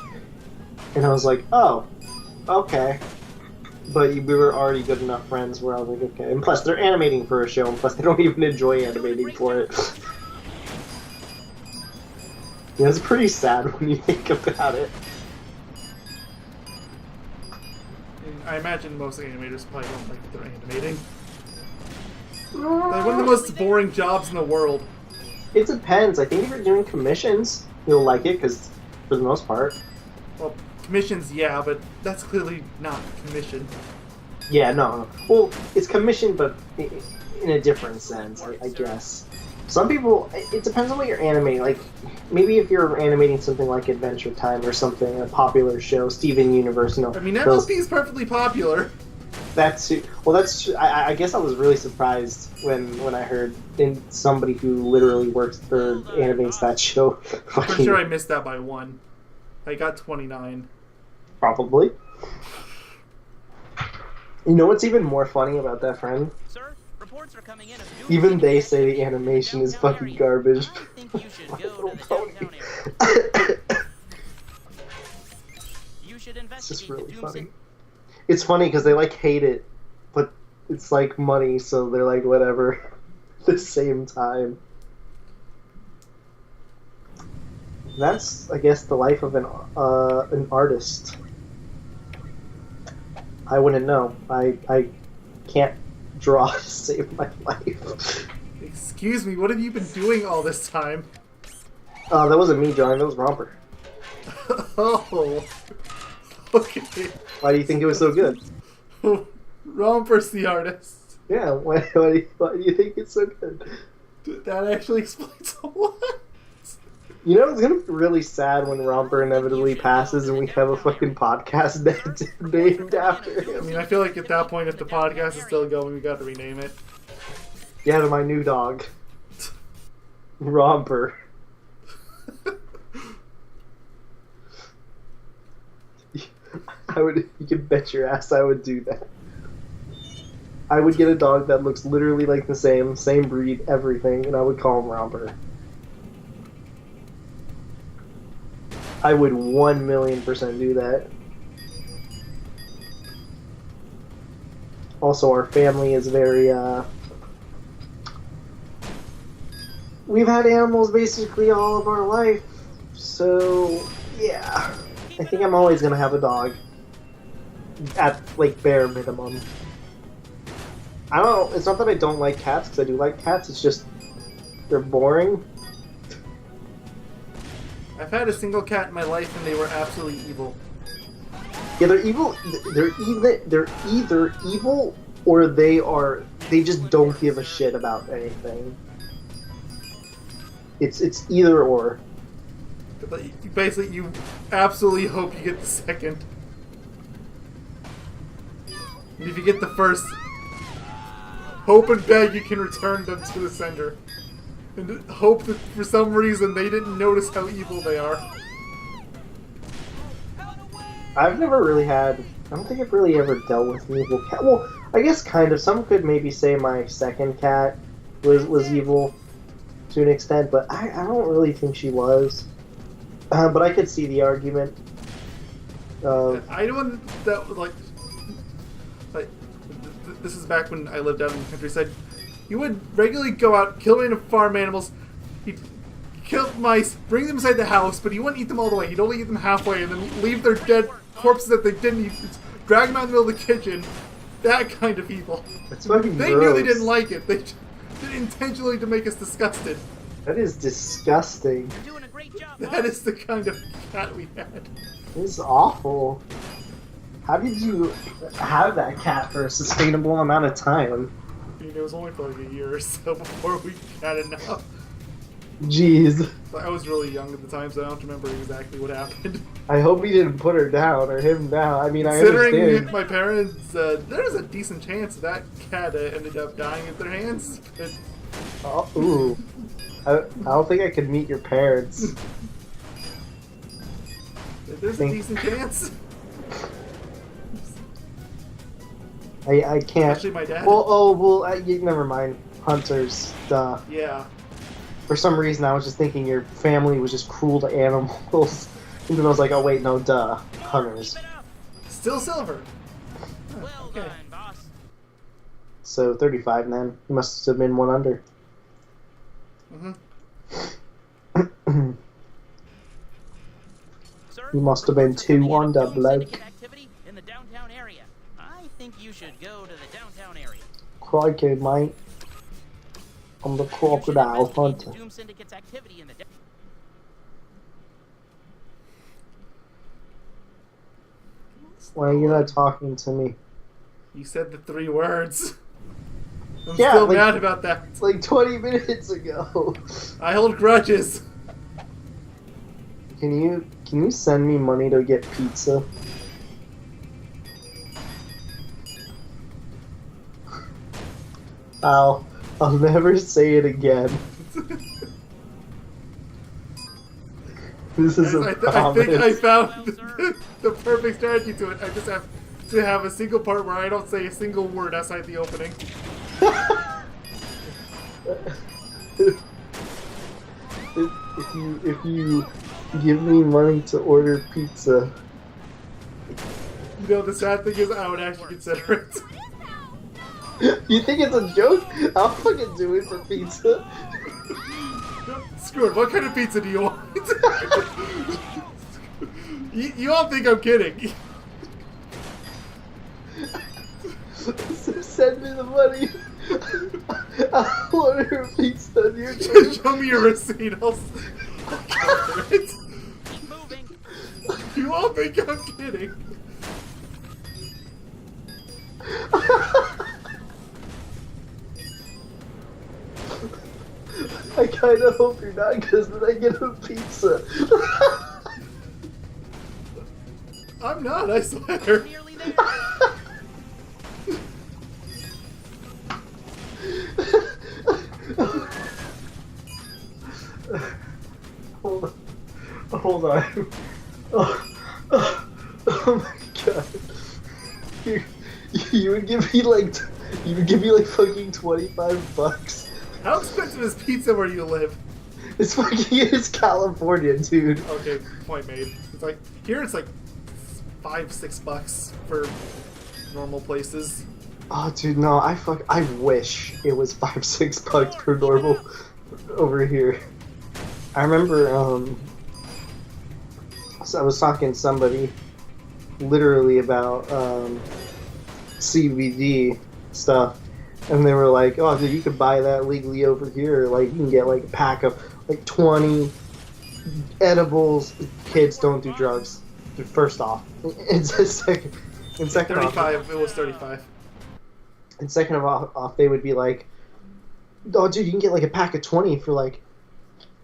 S1: And I was like, oh, okay. But we were already good enough friends where I was like, okay. And plus, they're animating for a show, and plus, they don't even enjoy animating for it. Yeah, it's pretty sad when you think about it.
S2: I imagine most animators probably don't like that they're animating. Like one of the most boring jobs in the world.
S1: It depends. I think if you're doing commissions, you'll like it, because for the most part.
S2: Well, commissions, yeah, but that's clearly not commission.
S1: Yeah, no. Well, it's commission, but in a different sense, I guess. Some people, it depends on what you're animating. Like, maybe if you're animating something like Adventure Time or something, a popular show, Steven Universe, you know.
S2: I mean, MLP is perfectly popular.
S1: That's well. That's. I guess I was really surprised when I heard somebody who literally works or animates that show.
S2: I'm pretty sure I missed that by 1. I got 29.
S1: Probably. You know what's even more funny about that friend?
S3: Sir, reports are coming in of
S1: Even they say the animation is fucking garbage.
S3: I think you should go to the downtown area. You should
S1: It's just
S3: investigate
S1: really
S3: the Doomsday.
S1: funny. It's funny because they like hate it, but it's like money, so they're like whatever. At the same time, that's I guess the life of an artist. I wouldn't know. I can't draw to save my life.
S2: Excuse me, what have you been doing all this time?
S1: That wasn't me drawing. That was Romper.
S2: Oh. Okay.
S1: Why do you think it was so good?
S2: Romper's the artist.
S1: Yeah. Why do you think it's so good?
S2: That actually explains a lot.
S1: You know, it's gonna be really sad when Romper inevitably passes and we have a fucking podcast named after
S2: I
S1: him.
S2: mean, I feel like at that point, if the podcast is still going, we got to rename it.
S1: Yeah, to my new dog. Romper. You can bet your ass I would do that. I would get a dog that looks literally like the same breed, everything, and I would call him Romper. I would 1,000,000% do that. Also, our family is very, we've had animals basically all of our life, so, yeah. I think I'm always gonna have a dog. At, like, bare minimum. I don't know, it's not that I don't like cats, because I do like cats, it's just, they're boring.
S2: I've had a single cat in my life, and they were absolutely evil.
S1: Yeah, they're evil. They're either evil or they just don't give a shit about anything. It's either or.
S2: Basically, you absolutely hope you get the second. And if you get the first, hope and beg you can return them to the sender. And hope that for some reason they didn't notice how evil they are.
S1: I've never really had. I don't think I've really ever dealt with an evil cat. Well, I guess kind of. Some could maybe say my second cat was evil to an extent, but I don't really think she was. But I could see the argument.
S2: I don't that was like this is back when I lived out in the countryside. You would regularly go out, kill random farm animals. He'd kill mice, bring them inside the house, but he wouldn't eat them all the way. He'd only eat them halfway, and then leave their dead corpses that they didn't eat. Drag them out in the middle of the kitchen. That kind of evil.
S1: That's fucking
S2: They
S1: gross.
S2: knew they didn't like it. They did it intentionally to make us disgusted.
S1: That is disgusting.
S3: You're doing a great job.
S2: That is the kind of cat we had.
S1: It's awful. How did you have that cat for a sustainable amount of time?
S2: I mean, it was only for like a year or so before we had enough.
S1: Jeez.
S2: I was really young at the time, so I don't remember exactly what happened.
S1: I hope he didn't put her down or him down. I mean, I
S2: Considering
S1: understand.
S2: my parents, there's a decent chance that cat ended up dying at their hands. But
S1: Oh, ooh. I don't think I could meet your parents.
S2: there's a decent chance.
S1: I can't.
S2: Especially my dad.
S1: Never mind. Hunters, duh.
S2: Yeah.
S1: For some reason, I was just thinking your family was just cruel to animals. And then I was like, oh wait, no, duh. Hunters.
S3: Keep it up.
S2: Still silver.
S3: Well
S2: Okay.
S3: done, boss.
S1: So 35, man. You must have been one under.
S2: Mm-hmm.
S3: Sir,
S1: You must have been
S3: reports are coming
S1: two
S3: in of
S1: under,
S3: Doom
S1: bloke.
S3: Syndicate activity in the downtown area. I think you should go to the downtown area.
S1: Crikey, mate. I'm the
S3: You should
S1: crocodile
S3: investigate the
S1: hunter.
S3: Doom Syndicate's activity in the
S1: Why are you not talking to me?
S2: You said the 3 words. I'm
S1: Yeah,
S2: still
S1: like-
S2: mad about that.
S1: It's like 20 minutes ago.
S2: I hold grudges.
S1: Can you send me money to get pizza? I'll never say it again. This is a
S2: I
S1: promise.
S2: think I found the perfect strategy to it. I just have to have a single part where I don't say a single word outside the opening.
S1: If you give me money to order pizza,
S2: You know, the sad thing is I would actually consider it.
S1: you think it's a joke? I'll fucking do it for pizza.
S2: Screw it, what kind of pizza do you want? you all think I'm kidding.
S1: Send me the money. I'll order a pizza on your
S2: Just show me your receipt, I'll cover it.
S3: Keep moving.
S2: You all think I'm kidding.
S1: I kinda hope you're not, because then I get a pizza.
S2: I'm not, I swear.
S3: Nearly there.
S1: Hold on. Oh my god. You would give me like fucking $25.
S2: How expensive is pizza where you live?
S1: It's California, dude.
S2: Okay, point made. It's like here it's like $5-6 for normal places.
S1: Oh, dude, no, I wish it was $5-6 per normal over here. I remember, so I was talking to somebody literally about, CBD stuff, and they were like, oh, dude, you could buy that legally over here. Like, you can get, like, a pack of, like, 20 edibles. Kids don't do drugs. Dude, first off. And second off,
S2: 35, it was 35.
S1: and second of off, they would be like, oh, dude, you can get, like, a pack of 20 for, like,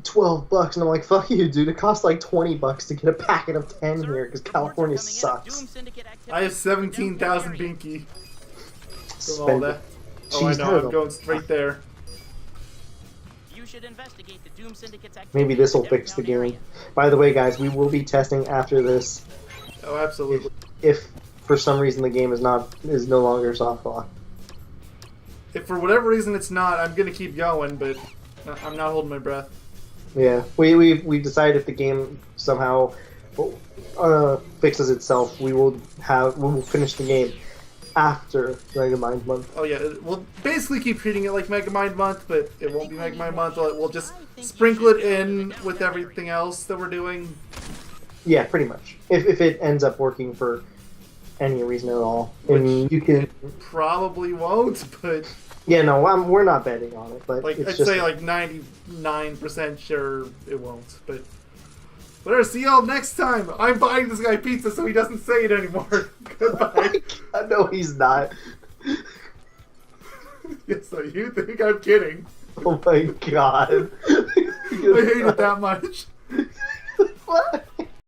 S1: $12. And I'm like, fuck you, dude. It costs, like, $20 to get a packet of 10 here, because California sucks.
S2: I have 17,000 binky from all
S1: Spend
S2: that.
S1: it.
S2: Oh, I
S1: Jeez,
S2: know, I'm going straight there.
S3: You should investigate the Doom Syndicate's activity
S1: Maybe this will
S3: in the
S1: fix the
S3: downtown
S1: game.
S3: area.
S1: By the way, guys, we will be testing after this.
S2: Oh, absolutely.
S1: If for some reason the game is no longer soft lock.
S2: If for whatever reason it's not, I'm gonna keep going, but I'm not holding my breath.
S1: Yeah, we've decided if the game somehow fixes itself, we will finish the game after Megamind month.
S2: Oh yeah, we'll basically keep treating it like Megamind month, but it won't be Megamind month. We'll just sprinkle it in with everything else that we're doing.
S1: Yeah, pretty much. If it ends up working for any reason at all, and you can
S2: Probably won't, but
S1: yeah, no, we're not betting on it, but
S2: like
S1: it's
S2: I'd
S1: just
S2: say like 99% sure it won't. But whatever. See y'all next time. I'm buying this guy pizza so he doesn't say it anymore. Goodbye.
S1: I know he's not.
S2: Yes, so you think I'm kidding?
S1: Oh my god.
S2: I hate it that much.
S1: What?